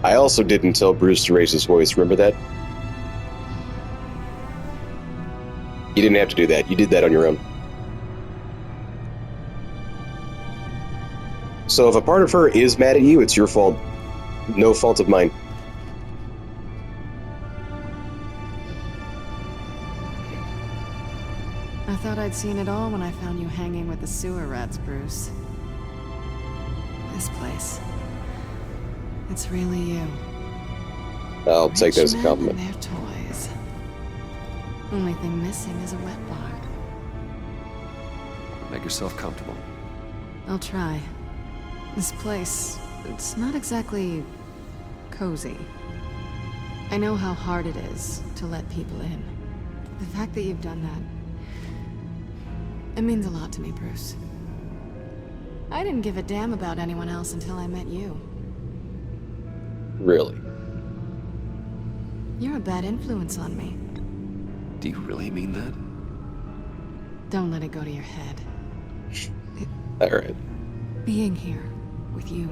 I also didn't tell Bruce to raise his voice. Remember that? You didn't have to do that. You did that on your own. So if a part of her is mad at you, it's your fault. No fault of mine. I thought I'd seen it all when I found you hanging with the sewer rats, Bruce. This place. It's really you. I'll take that as a compliment. Rich men and their toys. Only thing missing is a wet bar. Make yourself comfortable. I'll try. This place, it's not exactly cozy. I know how hard it is to let people in. The fact that you've done that, it means a lot to me, Bruce. I didn't give a damn about anyone else until I met you. Really? You're a bad influence on me. Do you really mean that? Don't let it go to your head. Alright. Being here with you.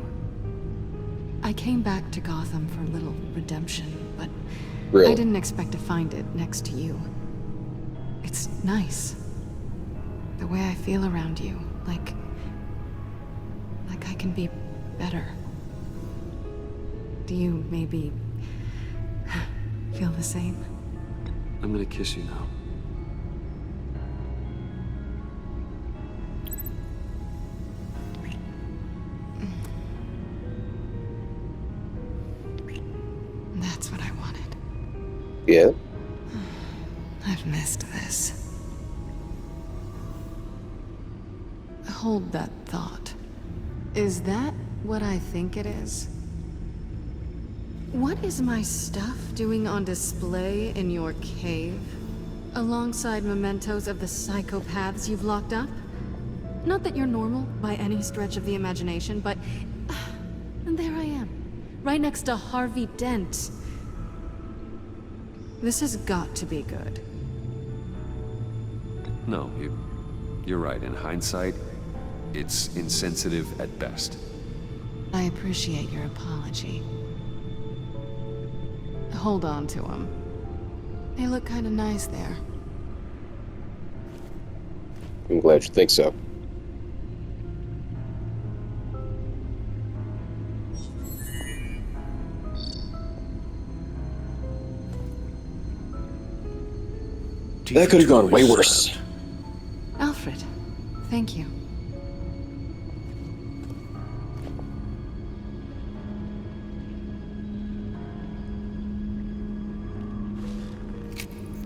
I came back to Gotham for a little redemption, but Really? I didn't expect to find it next to you. It's nice. The way I feel around you, like I can be better. Do you maybe feel the same? I'm gonna kiss you now. That's what I wanted. Yeah? I've missed this. Hold that thought. Is that what I think it is? What is my stuff doing on display in your cave? Alongside mementos of the psychopaths you've locked up? Not that you're normal by any stretch of the imagination, but... and there I am, right next to Harvey Dent. This has got to be good. No, you're right. In hindsight, it's insensitive at best. I appreciate your apology. Hold on to them. They look kind of nice there. I'm glad you think so. That could have gone way worse. Alfred, thank you.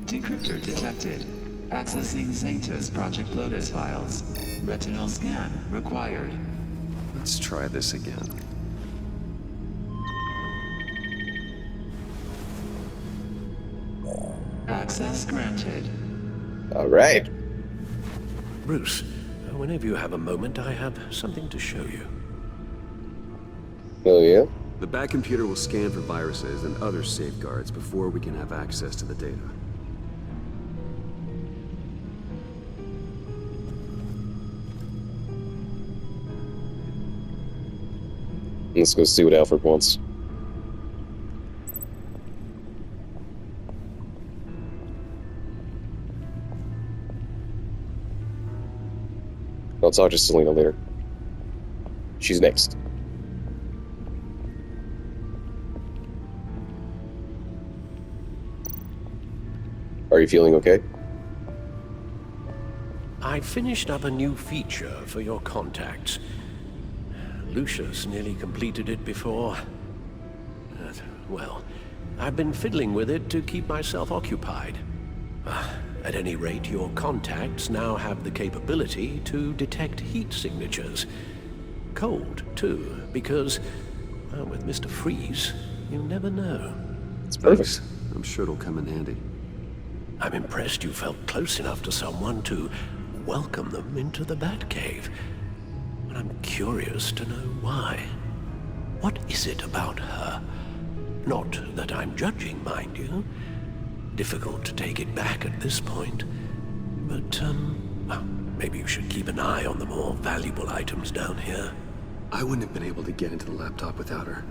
Decryptor detected. Accessing Xanta's Project Lotus files. Retinal scan required. Let's try this again. Access granted. Alright. Bruce, whenever you have a moment, I have something to show you. Oh, yeah? The back computer will scan for viruses and other safeguards before we can have access to the data. Let's go see what Alfred wants. I'll talk to Selena later. She's next. Are you feeling okay? I finished up a new feature for your contacts. Lucius nearly completed it before. Well, I've been fiddling with it to keep myself occupied. At any rate, your contacts now have the capability to detect heat signatures. Cold, too, because, well, with Mr. Freeze, you never know. It's perfect. Thanks. I'm sure it'll come in handy. I'm impressed you felt close enough to someone to welcome them into the Batcave. But I'm curious to know why. What is it about her? Not that I'm judging, mind you. Difficult to take it back at this point. But, well, maybe you should keep an eye on the more valuable items down here. I wouldn't have been able to get into the laptop without her.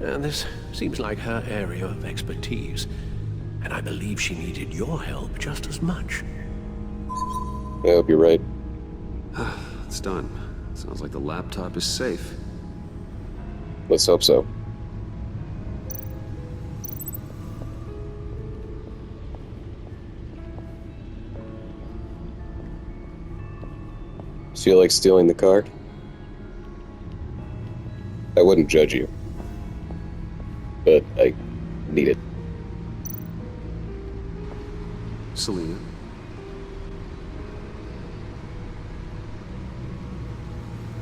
This seems like her area of expertise, and I believe she needed your help just as much. I hope you're right. It's done. Sounds like the laptop is safe. Let's hope so. Feel like stealing the car? I wouldn't judge you. But I need it. Selina.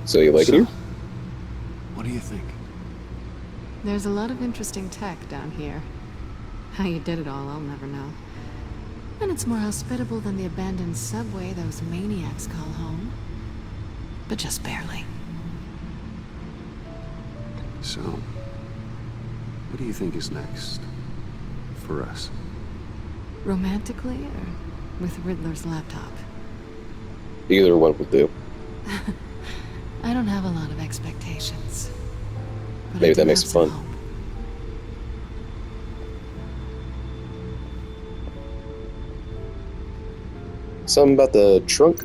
So you like it here? What do you think? There's a lot of interesting tech down here. How you did it all, I'll never know. And it's more hospitable than the abandoned subway those maniacs call home. But just barely. So, what do you think is next? For us? Romantically, or with Riddler's laptop? Either one would do. I don't have a lot of expectations. But Maybe I do that makes have it some fun. hope. Something about the trunk?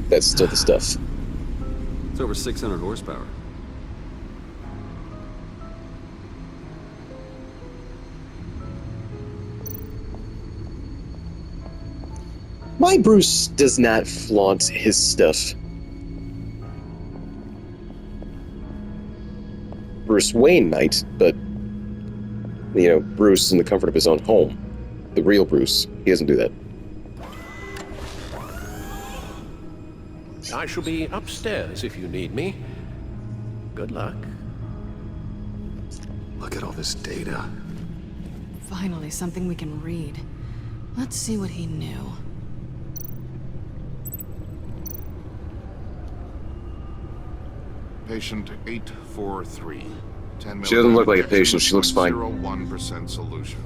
That's still the stuff. It's over 600 horsepower. My Bruce does not flaunt his stuff. Bruce Wayne might, but, you know, Bruce in the comfort of his own home. The real Bruce, he doesn't do that. I shall be upstairs if you need me. Good luck. Look at all this data. Finally, something we can read. Let's see what he knew. Patient 843. 10 She doesn't look like a patient, she looks fine. 0.01% solution.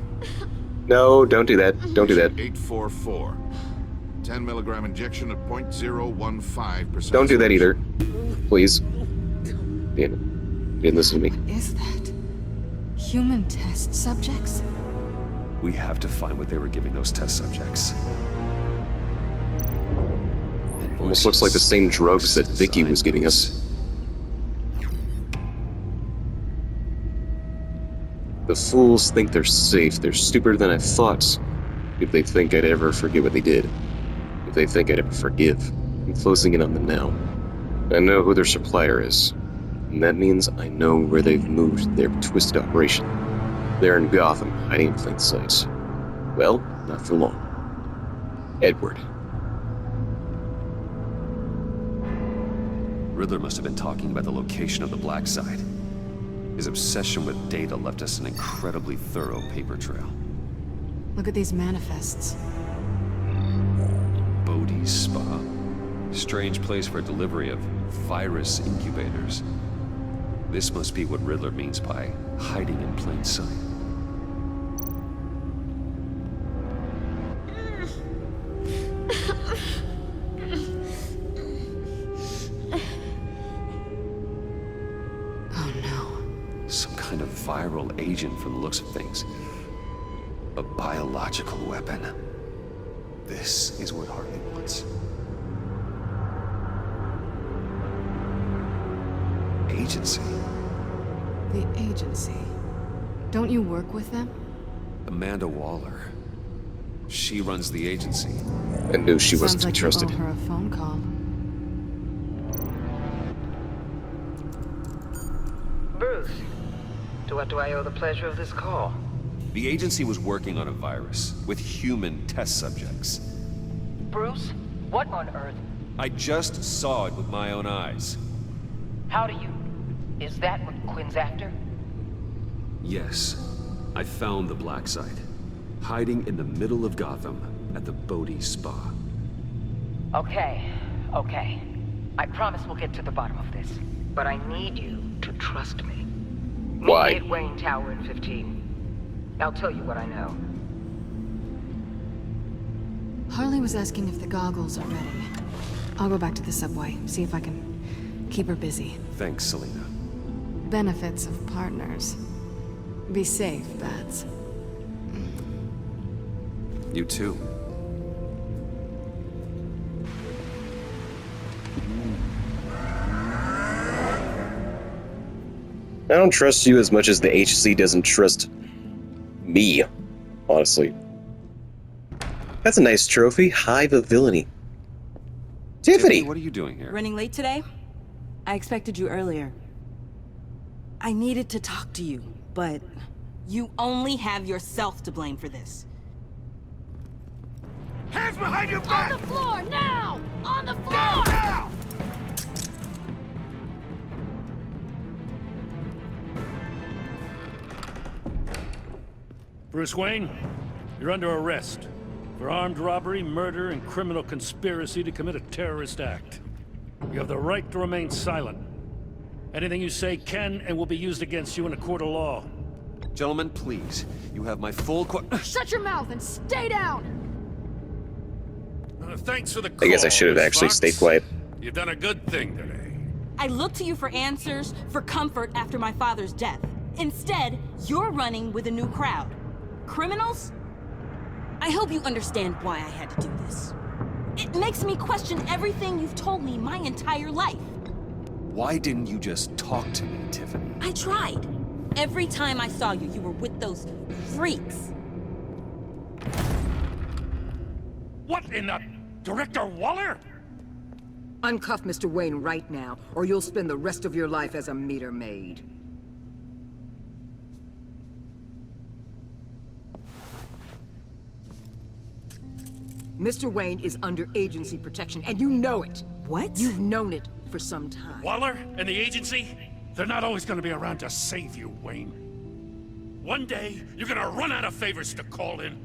No, don't do that. Don't do that. 844. 10 milligram injection at 0.015%. Don't do that either. Please. Damn it. You didn't listen to me. Is that human test subjects? We have to find what they were giving those test subjects. Almost looks like the same drugs that Vicky was giving us. The fools think they're safe. They're stupider than I thought. If they think I'd ever forget what they did. If they think I'd ever forgive. I'm closing in on them now. I know who their supplier is. And that means I know where they've moved their twisted operation. They're in Gotham, hiding in plain sight. Well, not for long. Edward. Riddler must have been talking about the location of the Black Site. His obsession with data left us an incredibly thorough paper trail. Look at these manifests. Bodhi's Spa. Strange place for delivery of virus incubators. This must be what Riddler means by hiding in plain sight. Oh no. Some kind of viral agent from the looks of things. A biological weapon. This is what Harley wants. Agency. The agency. Don't you work with them? Amanda Waller. She runs the agency. I knew she Sounds wasn't to like be trusted. you owe her a phone call. Bruce, to what do I owe the pleasure of this call? The agency was working on a virus with human test subjects. Bruce, what on earth? I just saw it with my own eyes. How do you? Is that what Quinn's after? Yes, I found the Black Site, hiding in the middle of Gotham at the Bodhi Spa. Okay. I promise we'll get to the bottom of this. But I need you to trust me. Why? Meet me at Wayne Tower in 15. I'll tell you what I know. Harley was asking if the goggles are ready. I'll go back to the subway, see if I can keep her busy. Thanks, Selena. Benefits of partners. Be safe, Bats. You too. I don't trust you as much as the HC doesn't trust me, honestly. That's a nice trophy. Hive of Villainy. Tiffany! What are you doing here? Running late today? I expected you earlier. I needed to talk to you, but you only have yourself to blame for this. Hands behind your back! On the floor, now! On the floor! Now! Bruce Wayne, you're under arrest for armed robbery, murder, and criminal conspiracy to commit a terrorist act. You have the right to remain silent. Anything you say can and will be used against you in a court of law. Gentlemen, please. You have my full Shut your mouth and stay down! Thanks for the I guess I should have Miss actually Fox. stayed quiet. You've done a good thing today. I looked to you for answers, for comfort after my father's death. Instead, you're running with a new crowd. Criminals? I hope you understand why I had to do this. It makes me question everything you've told me my entire life. Why didn't you just talk to me, Tiffany? I tried. Every time I saw you, you were with those freaks. What in the... Director Waller? Uncuff Mr. Wayne right now, or you'll spend the rest of your life as a meter maid. Mr. Wayne is under agency protection, and you know it. What? You've known it for some time. Waller and the agency? They're not always gonna be around to save you, Wayne. One day, you're gonna run out of favors to call in.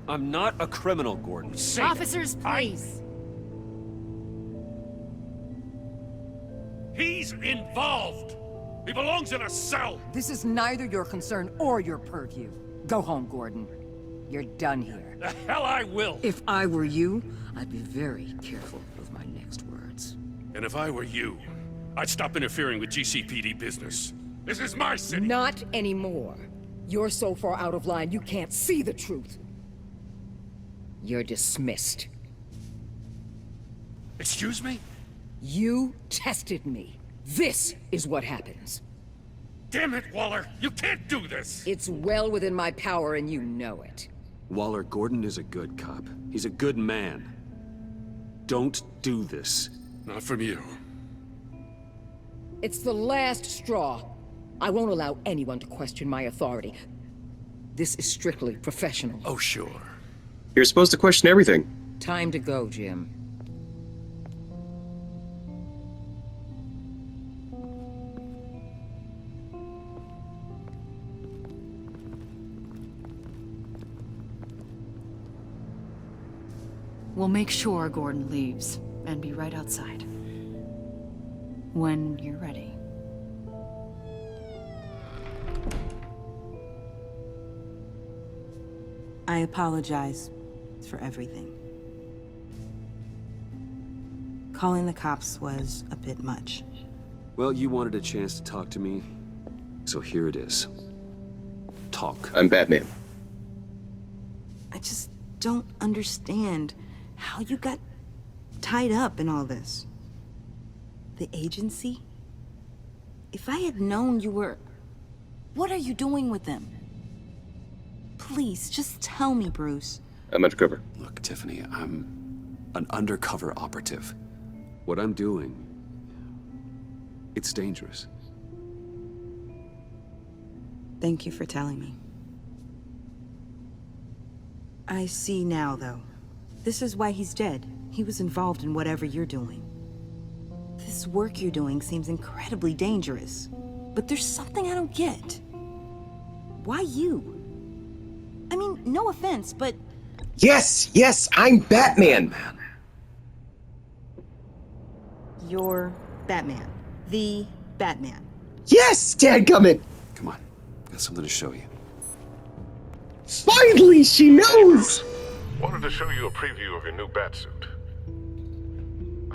I'm not a criminal, Gordon. Say Officers, it. please. He's involved. He belongs in a cell. This is neither your concern or your purview. Go home, Gordon. You're done here. The hell I will. If I were you, I'd be very careful with my next words. And if I were you, I'd stop interfering with GCPD business. This is my city. Not anymore. You're so far out of line, you can't see the truth. You're dismissed. Excuse me? You tested me. This is what happens. Damn it, Waller! You can't do this! It's well within my power and you know it. Waller, Gordon is a good cop. He's a good man. Don't do this. Not from you. It's the last straw. I won't allow anyone to question my authority. This is strictly professional. Oh, sure. You're supposed to question everything. Time to go, Jim. We'll make sure Gordon leaves, and be right outside. When you're ready. I apologize for everything. Calling the cops was a bit much. Well, you wanted a chance to talk to me, so here it is. Talk. I'm Batman. I just don't understand how you got tied up in all this. The agency? If I had known you were... What are you doing with them? Please, just tell me, Bruce. I'm undercover. Look, Tiffany, I'm an undercover operative. What I'm doing, it's dangerous. Thank you for telling me. I see now, though. This is why he's dead. He was involved in whatever you're doing. This work you're doing seems incredibly dangerous. But there's something I don't get. Why you? I mean, no offense, but... Yes, I'm Batman. You're Batman. The Batman. Yes, dadgummit. Come on, got something to show you. Finally, she knows. Wanted to show you a preview of your new batsuit.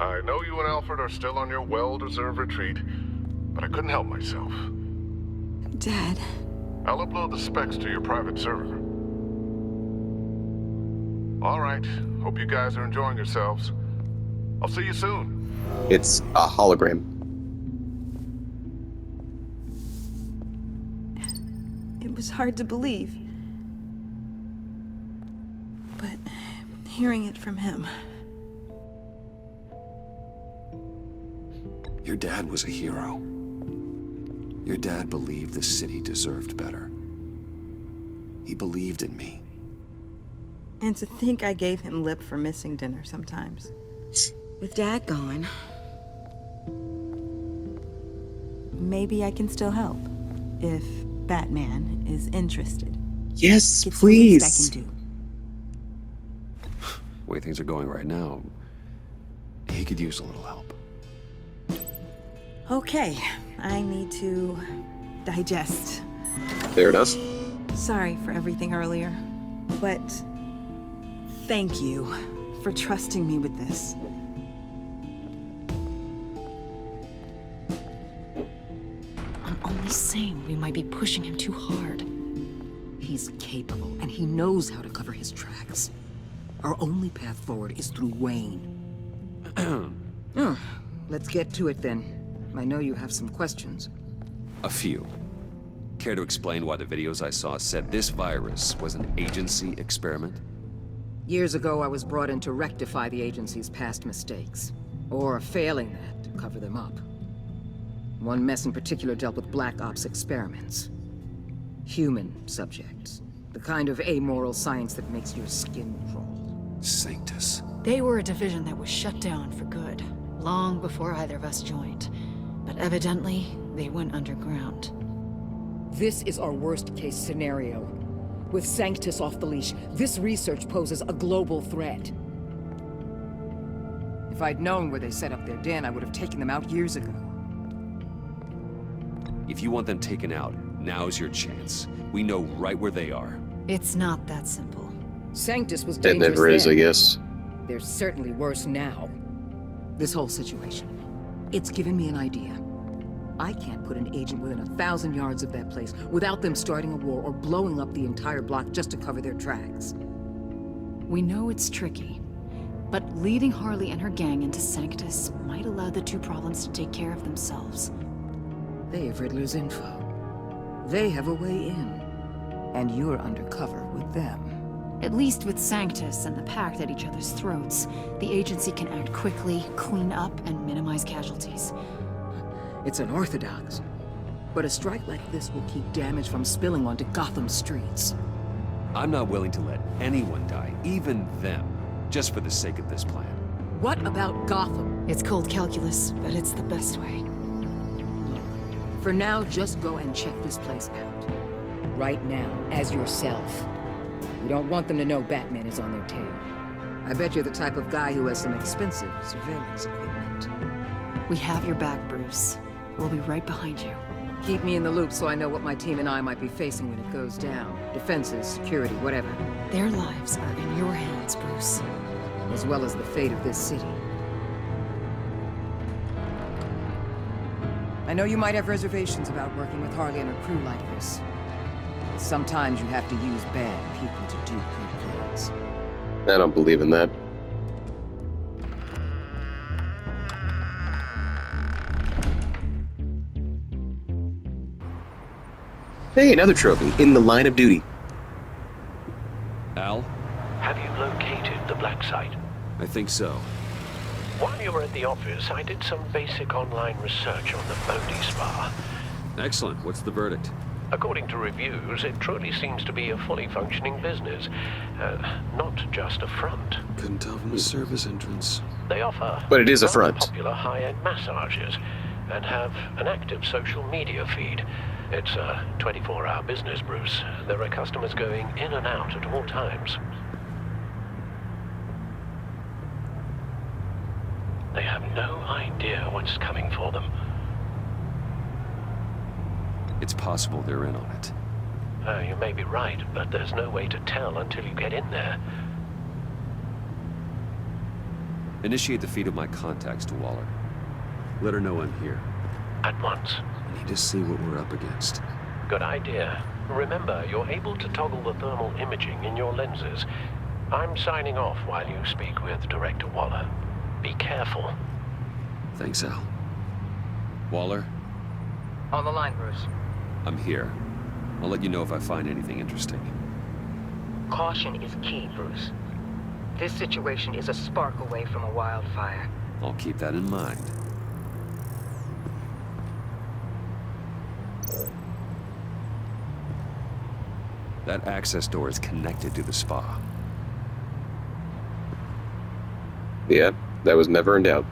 I know you and Alfred are still on your well-deserved retreat, but I couldn't help myself. Dad. I'll upload the specs to your private server. All right. Hope you guys are enjoying yourselves. I'll see you soon. It's a hologram. It was hard to believe. But hearing it from him... Your dad was a hero. Your dad believed the city deserved better. He believed in me. And to think I gave him lip for missing dinner sometimes. With Dad gone, maybe I can still help. If Batman is interested. Yes, It's please. the least I can do. The way things are going right now, he could use a little help. Okay, I need to digest. There it is. Sorry for everything earlier, but thank you for trusting me with this. I'm only saying we might be pushing him too hard. He's capable, and he knows how to cover his tracks. Our only path forward is through Wayne. Let's get to it then. I know you have some questions. A few. Care to explain why the videos I saw said this virus was an agency experiment? Years ago, I was brought in to rectify the agency's past mistakes. Or failing that, to cover them up. One mess in particular dealt with Black Ops experiments. Human subjects. The kind of amoral science that makes your skin crawl. Sanctus. They were a division that was shut down for good, long before either of us joined. But evidently, they went underground. This is our worst-case scenario. With Sanctus off the leash, this research poses a global threat. If I'd known where they set up their den, I would have taken them out years ago. If you want them taken out, now's your chance. We know right where they are. It's not that simple. Sanctus was It dangerous never is, then. I guess. They're certainly worse now. This whole situation, it's given me an idea. I can't put an agent within 1,000 yards of that place without them starting a war or blowing up the entire block just to cover their tracks. We know it's tricky, but leading Harley and her gang into Sanctus might allow the two problems to take care of themselves. They have Riddler's info. They have a way in. And you're undercover with them. At least with Sanctus and the Pact at each other's throats, the agency can act quickly, clean up, and minimize casualties. It's unorthodox. But a strike like this will keep damage from spilling onto Gotham streets. I'm not willing to let anyone die, even them, just for the sake of this plan. What about Gotham? It's cold calculus, but it's the best way. For now, just go and check this place out. Right now, as yourself. We don't want them to know Batman is on their tail. I bet you're the type of guy who has some expensive surveillance equipment. We have your back, Bruce. We'll be right behind you. Keep me in the loop so I know what my team and I might be facing when it goes down. Defenses, security, whatever. Their lives are in your hands, Bruce. As well as the fate of this city. I know you might have reservations about working with Harley and her crew like this. Sometimes you have to use bad people to do good things. I don't believe in that. Hey, another trophy in the line of duty. Al? Have you located the black site? I think so. While you were at the office, I did some basic online research on the Bodhi Spa. Excellent. What's the verdict? According to reviews, it truly seems to be a fully functioning business, not just a front. Couldn't tell from the service entrance. They offer But it is a rather front. popular high-end massages and have an active social media feed. It's a 24-hour business, Bruce. There are customers going in and out at all times. They have no idea what's coming for them. It's possible they're in on it. You may be right, but there's no way to tell until you get in there. Initiate the feed of my contacts to Waller. Let her know I'm here. At once. I need to see what we're up against. Good idea. Remember, you're able to toggle the thermal imaging in your lenses. I'm signing off while you speak with Director Waller. Be careful. Thanks, Al. Waller, On the line, Bruce. I'm here. I'll let you know if I find anything interesting. Caution is key, Bruce. This situation is a spark away from a wildfire. I'll keep that in mind. That access door is connected to the spa. Yeah, that was never in doubt.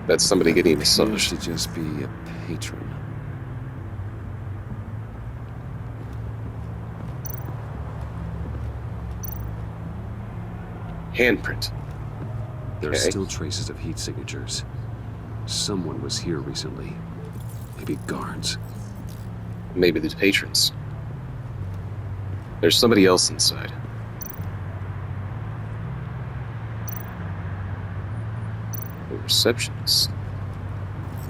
That's somebody getting Appears massaged. to just be a patron. Handprint. There's Okay. still traces of heat signatures. Someone was here recently. Maybe guards. Maybe the patrons. There's somebody else inside. A receptionist.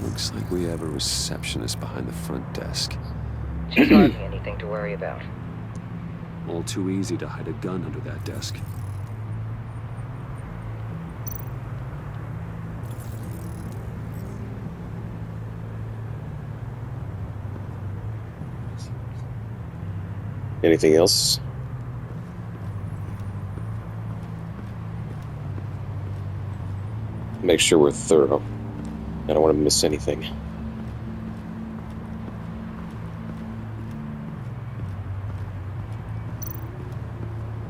Looks like we have a receptionist behind the front desk. She's hardly anything to worry about. All too easy to hide a gun under that desk. Anything else? Make sure we're thorough. I don't want to miss anything.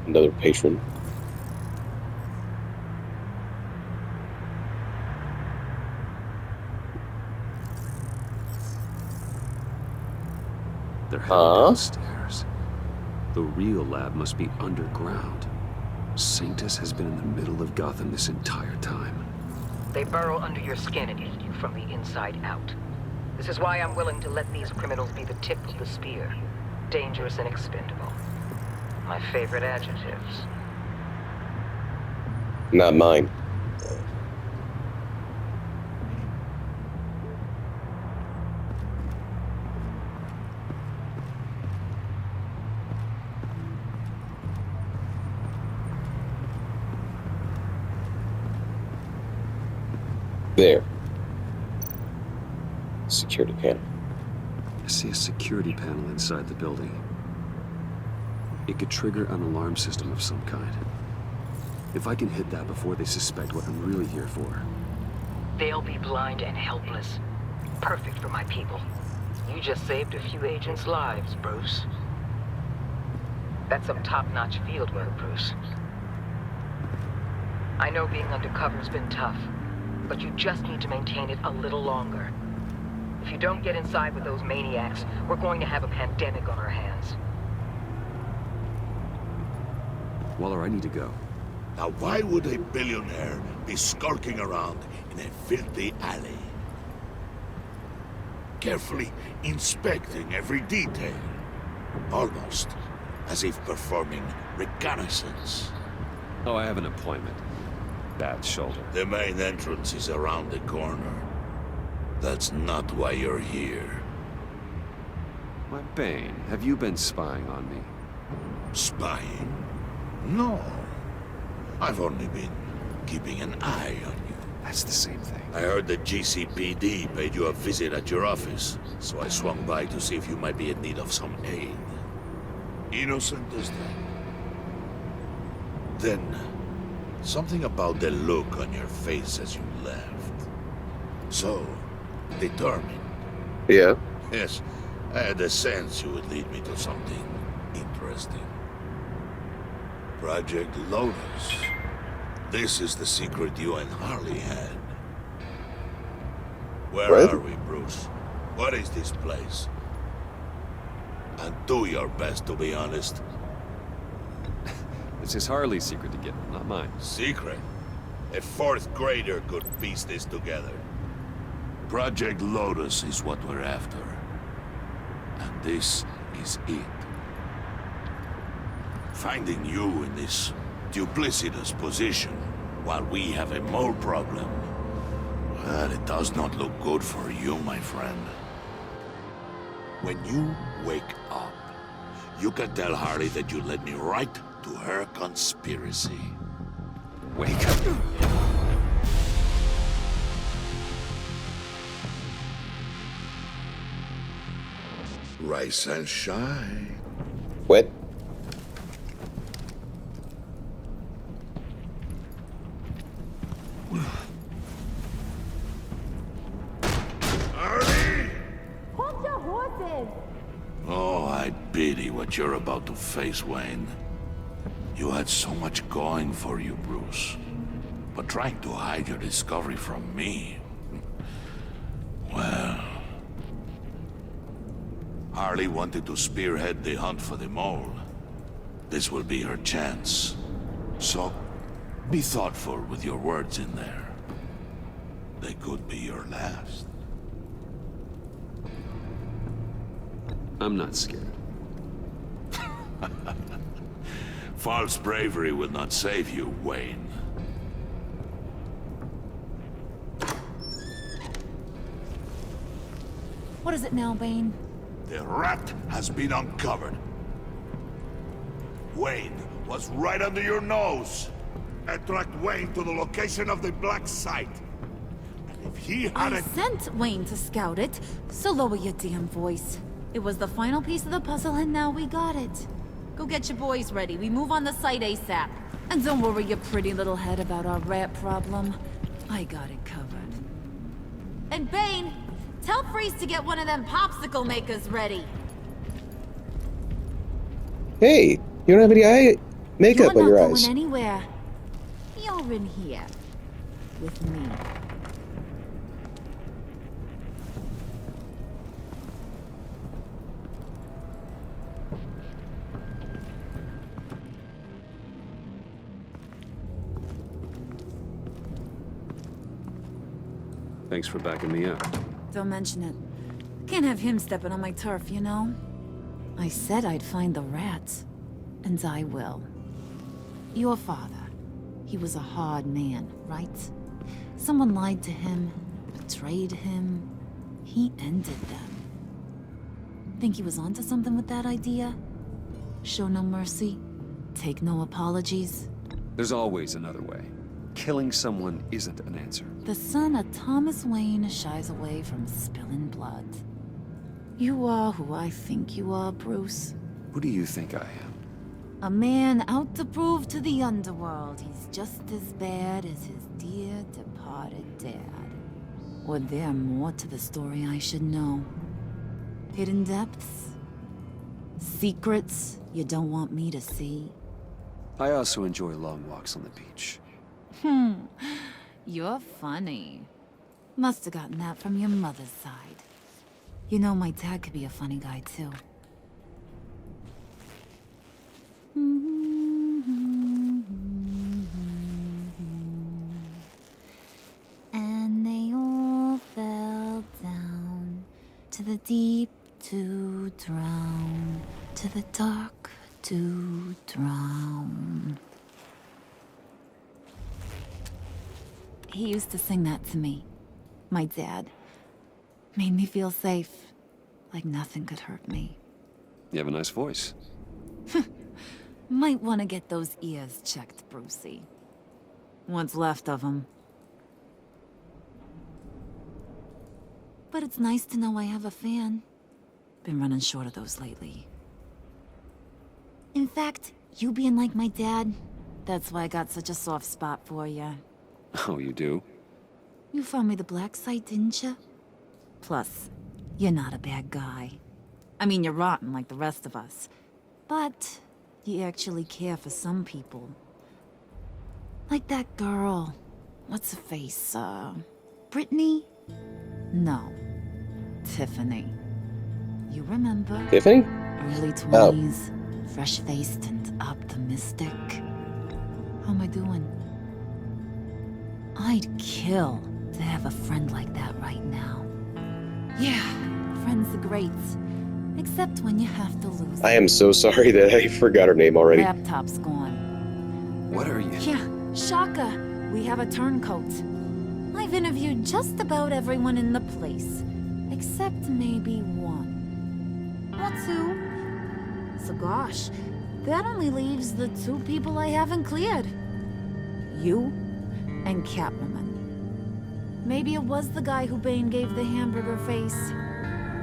Another patron. They're heading downstairs. The real lab must be underground. Sanctus has been in the middle of Gotham this entire time. They burrow under your skin and eat you from the inside out. This is why I'm willing to let these criminals be the tip of the spear. Dangerous and expendable. My favorite adjectives. Not mine. There. Security panel. I see a security panel inside the building. It could trigger an alarm system of some kind. If I can hit that before they suspect what I'm really here for. They'll be blind and helpless. Perfect for my people. You just saved a few agents' lives, Bruce. That's some top-notch field work, Bruce. I know being undercover's been tough, but you just need to maintain it a little longer. If you don't get inside with those maniacs, we're going to have a pandemic on our hands. Waller, I need to go. Now why would a billionaire be skulking around in a filthy alley? Carefully inspecting every detail. Almost as if performing reconnaissance. Oh, I have an appointment. Bad shoulder. The main entrance is around the corner. That's not why you're here. Why, Bane, have you been spying on me? Spying? No. I've only been keeping an eye on you. That's the same thing. I heard the GCPD paid you a visit at your office, so I swung by to see if you might be in need of some aid. Innocent as that. Then, something about the look on your face as you left. So, determined. Yeah. Yes, I had a sense you would lead me to something interesting. Project Lotus. This is the secret you and Harley had. Where What? are we, Bruce? What is this place? And do your best to be honest. This is Harley's secret to get, not mine. Secret? A fourth grader could piece this together. Project Lotus is what we're after. And this is it. Finding you in this duplicitous position while we have a mole problem. Well, it does not look good for you, my friend. When you wake up, you can tell Harley that you led me right to her conspiracy. Wake up. Rise and shine. What? Hold your horses! Oh, I pity what you're about to face, Wayne. You had so much going for you, Bruce. But trying to hide your discovery from me... Well... Harley wanted to spearhead the hunt for the mole. This will be her chance. So, be thoughtful with your words in there. They could be your last. I'm not scared. False bravery will not save you, Wayne. What is it now, Bane? The rat has been uncovered. Wayne was right under your nose. I tracked Wayne to the location of the black site. And if he I hadn't... sent Wayne to scout it, so lower your damn voice. It was the final piece of the puzzle and now we got it. Go get your boys ready. We move on the site ASAP. And don't worry your pretty little head about our rat problem. I got it covered. And Bane, tell Freeze to get one of them popsicle makers ready. Hey, you don't have any eye makeup on your You're not eyes. going anywhere. You're in here. With me. Thanks for backing me up. Don't mention it. Can't have him stepping on my turf, you know? I said I'd find the rats. And I will. Your father. He was a hard man, right? Someone lied to him, betrayed him. He ended them. Think he was onto something with that idea? Show no mercy? Take no apologies? There's always another way. Killing someone isn't an answer. The son of Thomas Wayne shies away from spilling blood. You are who I think you are, Bruce. Who do you think I am? A man out to prove to the underworld he's just as bad as his dear departed dad. Or there more to the story I should know? Hidden depths? Secrets you don't want me to see? I also enjoy long walks on the beach. You're funny. Must have gotten that from your mother's side. You know, my dad could be a funny guy, too. And they all fell down to the deep to drown, to the dark to drown. He used to sing that to me. My dad. Made me feel safe. Like nothing could hurt me. You have a nice voice. Might want to get those ears checked, Brucey. What's left of them. But it's nice to know I have a fan. Been running short of those lately. In fact, you being like my dad, that's why I got such a soft spot for you. Oh, you do? You found me the black site, didn't you? Plus, you're not a bad guy. I mean, you're rotten like the rest of us. But you actually care for some people. Like that girl. What's her face? Brittany? No. Tiffany. You remember? Tiffany? Early 20s, fresh-faced and optimistic. How am I doing? I'd kill to have a friend like that right now. Yeah, friends are great. Except when you have to lose. I am so sorry that I forgot her name already. Laptop's gone. What are you? Yeah, Shaka. We have a turncoat. I've interviewed just about everyone in the place. Except maybe one. Or two. So gosh, that only leaves the two people I haven't cleared. You and Catwoman. Maybe it was the guy who Bane gave the hamburger face.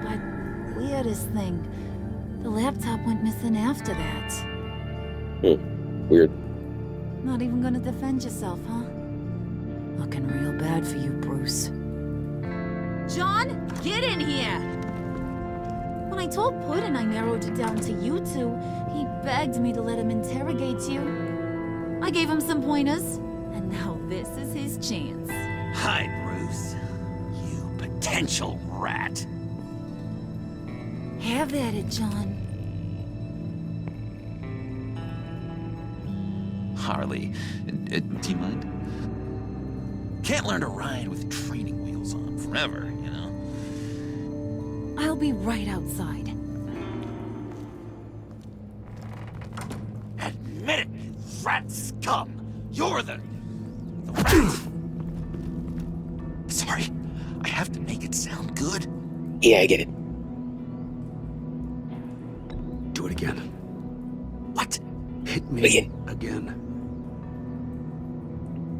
But weirdest thing, the laptop went missing after that. Weird. Not even gonna defend yourself, huh? Looking real bad for you, Bruce. John, get in here! When I told Puddin' I narrowed it down to you two, he begged me to let him interrogate you. I gave him some pointers, and now this is his chance. Hi, Bruce. You potential rat. Have at it, John. Harley, do you mind? Can't learn to ride with training wheels on forever, you know? I'll be right outside. Admit it, you rat scum! You're the rat! Sorry, I have to make it sound good. Yeah, I get it. Do it again. What? Hit me again.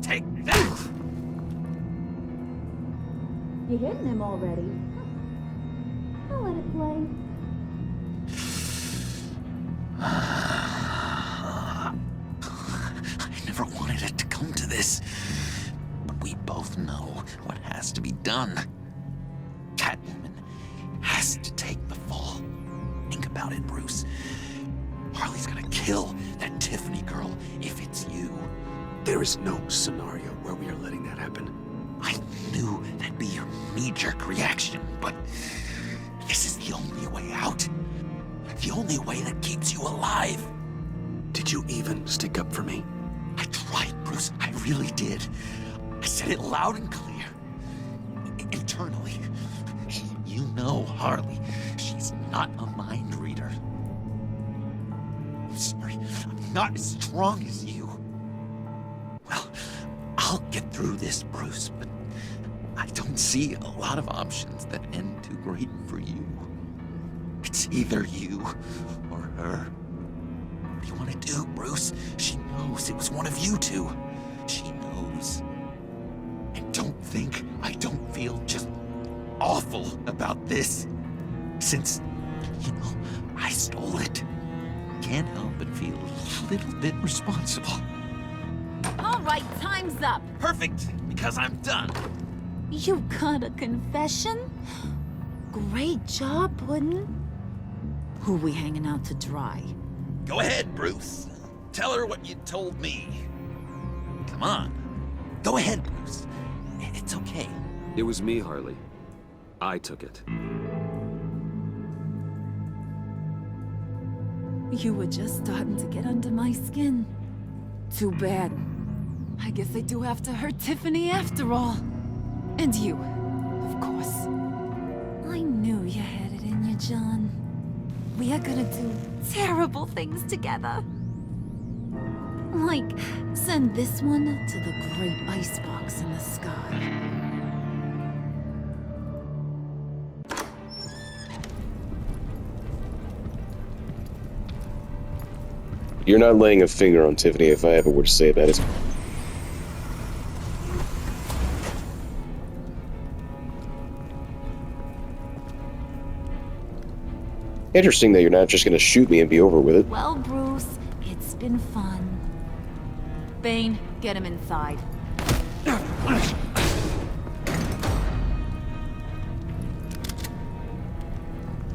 Take that! You hitting him already? I'll let it play. I never wanted it to come to this. But we both know what has to be done. Catwoman has to take the fall. Think about it, Bruce. Harley's gonna kill that Tiffany girl if it's you. There is no scenario where we are letting that happen. I knew that'd be your knee-jerk reaction, but this is the only way out. The only way that keeps you alive. Did you even stick up for me? I tried, Bruce. I really did. I said it loud and clear. Internally. You know Harley. She's not a mind reader. I'm sorry. I'm not as strong as you. Well, I'll get through this, Bruce, but I don't see a lot of options that end too great for you. It's either you or her. What do you want to do, Bruce? She knows it was one of you two. She knows. And don't think I don't feel just awful about this. Since, you know, I stole it. Can't help but feel a little bit responsible. All right, time's up. Perfect, because I'm done. You got a confession? Great job, Puddin'. Who we hanging out to dry? Go ahead, Bruce. Tell her what you told me. Come on. Go ahead, Bruce. It's okay. It was me, Harley. I took it. You were just starting to get under my skin. Too bad. I guess I do have to hurt Tiffany after all. And you, of course. I knew you had it in you, John. We are gonna do terrible things together. Like, send this one to the great icebox in the sky. You're not laying a finger on Tiffany if I have a word to say about it. Interesting that you're not just gonna shoot me and be over with it. Well, Bruce, it's been fun. Bane, get him inside.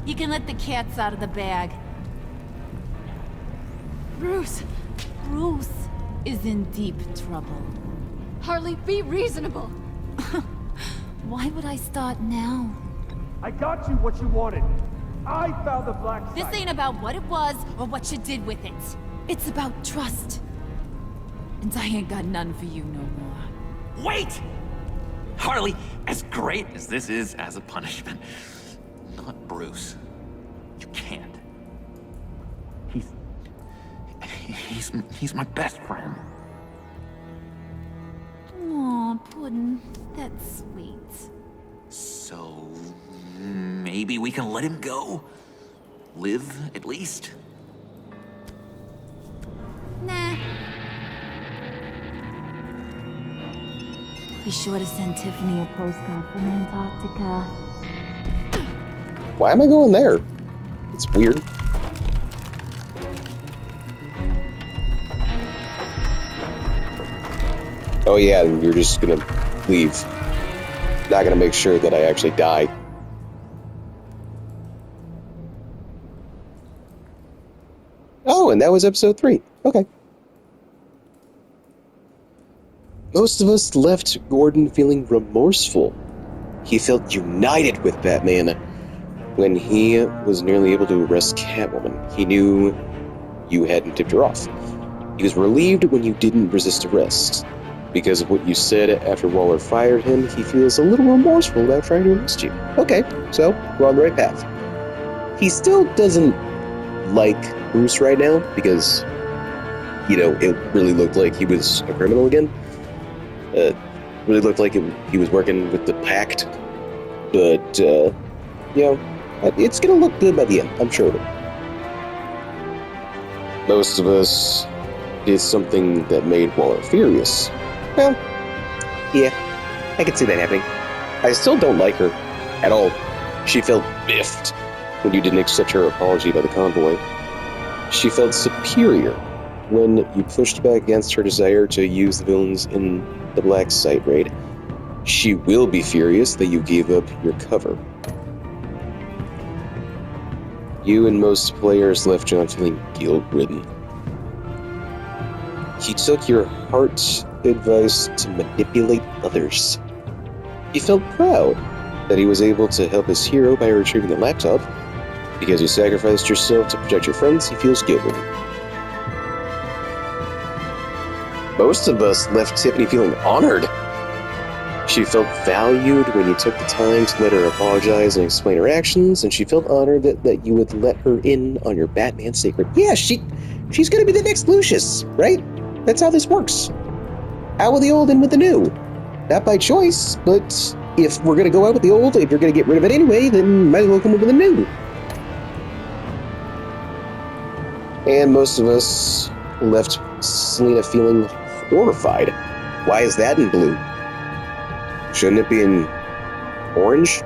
You can let the cats out of the bag. Bruce! Bruce is in deep trouble. Harley, be reasonable! Why would I start now? I got you what you wanted. I found the black site. This ain't about what it was or what you did with it. It's about trust. And I ain't got none for you no more. Wait! Harley, as great as this is as a punishment, not Bruce. You can't. He's my best friend. Aw, Puddin', that's sweet. So maybe we can let him go? Live, at least? Nah. Be sure to send Tiffany a postcard from Antarctica. Why am I going there? It's weird. Oh yeah, and you're just gonna leave. Not gonna make sure that I actually die. Oh, and that was episode 3. Okay. Most of us left Gordon feeling remorseful. He felt united with Batman. When he was nearly able to arrest Catwoman, he knew you hadn't tipped her off. He was relieved when you didn't resist arrest. Because of what you said after Waller fired him, he feels a little remorseful about trying to arrest you. Okay, so we're on the right path. He still doesn't like Bruce right now because, you know, it really looked like he was a criminal again. Really looked like he was working with the Pact. But, you know, it's gonna look good by the end, I'm sure of it. Most of us did something that made Waller furious. Well, yeah, I can see that happening. I still don't like her at all. She felt biffed when you didn't accept her apology by the convoy. She felt superior when you pushed back against her desire to use the villains in the Black Site raid. She will be furious that you gave up your cover. You and most players left John feeling guilt-ridden. He took your heart's advice to manipulate others. He felt proud that he was able to help his hero by retrieving the laptop. Because you sacrificed yourself to protect your friends, he feels guilt-ridden. Most of us left Tiffany feeling honored. She felt valued when you took the time to let her apologize and explain her actions, and she felt honored that you would let her in on your Batman secret. Yeah, she's gonna be the next Lucius, right? That's how this works. Out with the old, in with the new. Not by choice, but if we're gonna go out with the old, if you're gonna get rid of it anyway, then might as well come up with the new. And most of us left Selina feeling horrified. Why is that in blue? Shouldn't it be in orange?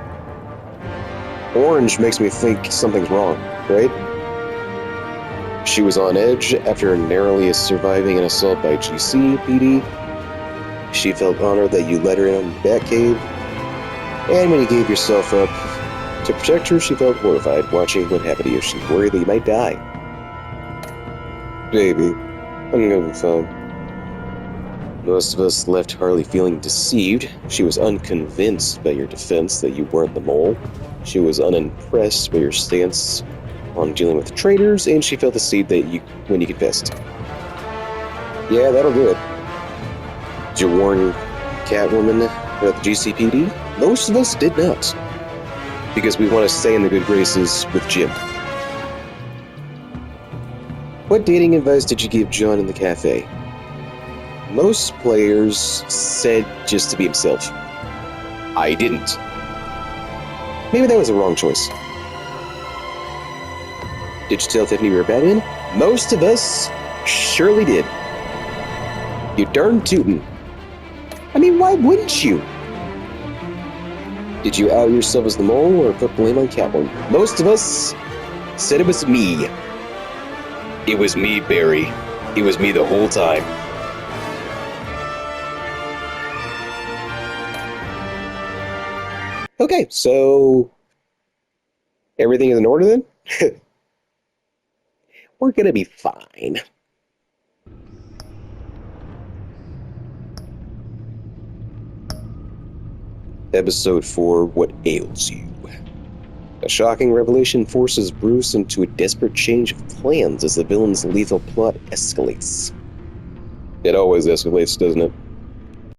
Orange makes me think something's wrong, right? She was on edge after narrowly surviving an assault by GCPD. She felt honored that you let her in on the Batcave. And when you gave yourself up to protect her, she felt horrified watching what happened to you. She worried that you might die. Baby, I'm gonna be fine. Most of us left Harley feeling deceived. She was unconvinced by your defense that you weren't the mole. She was unimpressed by your stance on dealing with traitors, and she felt deceived when you confessed. Yeah, that'll do it. Did you warn Catwoman about the GCPD? Most of us did not. Because we want to stay in the good graces with Jim. What dating advice did you give John in the cafe? Most players said just to be himself. I didn't. Maybe that was a wrong choice. Did you tell Tiffany you were Batman? Most of us surely did. You darn tootin'. I mean, why wouldn't you? Did you out yourself as the mole or put blame on Catwoman? Most of us said it was me. It was me, Barry. It was me the whole time. Okay, so everything is in order then? We're gonna be fine. Episode 4, What Ails You? A shocking revelation forces Bruce into a desperate change of plans as the villain's lethal plot escalates. It always escalates, doesn't it?